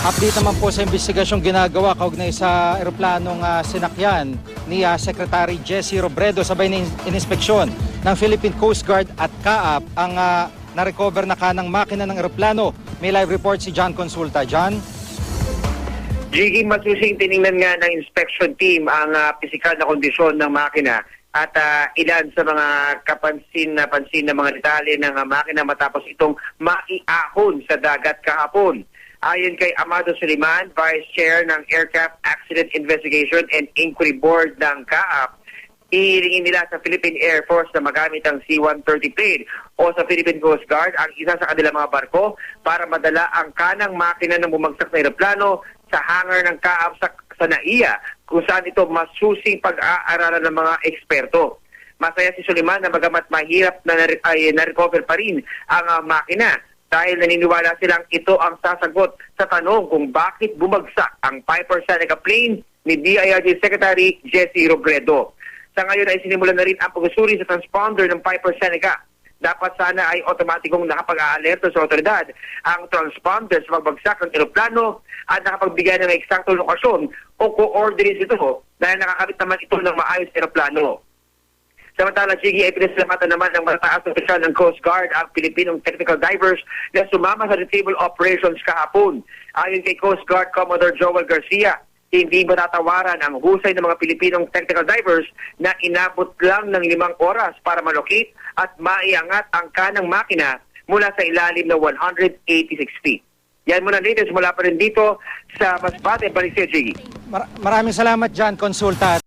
Update naman po sa investigasyong ginagawa kaugnay sa eroplanong sinakyan ni Secretary Jessie Robredo sabay ng inspeksyon ng Philippine Coast Guard at CAAP ang na-recover na kanang makina ng eroplano. May live report si John Consulta. John? Jiggy, masusing tiningnan nga ng inspection team ang pisikal na kondisyon ng makina at ilan sa mga pansin na mga detalye ng makina matapos itong maiahon sa dagat kahapon. Ayon kay Amado Suliman, Vice Chair ng Aircraft Accident Investigation and Inquiry Board ng CAAP, ihilingin nila sa Philippine Air Force na magamit ang C-130 plane o sa Philippine Coast Guard ang isa sa kanilang mga barko para madala ang kanang makina ng bumagsak na aeroplano sa hangar ng CAAP sa NAIA, kung saan ito masusing pag-aaralan ng mga eksperto. Masaya si Suliman na bagamat mahirap na na-recover pa rin ang makina dahil naniniwala silang ito ang sasagot sa tanong kung bakit bumagsak ang Piper Seneca plane ni DIRG Secretary Jessie Robredo. Sa ngayon ay sinimulan na rin ang pagsusuri sa transponder ng Piper Seneca. Dapat sana ay otomatikong nakapag-aalerto sa otoridad ang transponder sa pagbagsak ng eroplano at nakapagbigay ng eksaktong lokasyon o coordinates ito dahil nakakabit naman ito ng maayos na eroplano. Samantala, Chigi, ay pinasalamatan naman ng mataas na opisyal ng Coast Guard ang Pilipinong technical divers na sumama sa retrieval operations kahapon. Ayon kay Coast Guard Commodore Joel Garcia, hindi matatawaran ang husay ng mga Pilipinong technical divers na inabot lang ng 5 oras para malocate at maiangat ang kanang makina mula sa ilalim ng 186 feet. Yan muna latest mula pa rin dito sa Masbate, Baliseo, Chigi. Maraming salamat, John Consulta.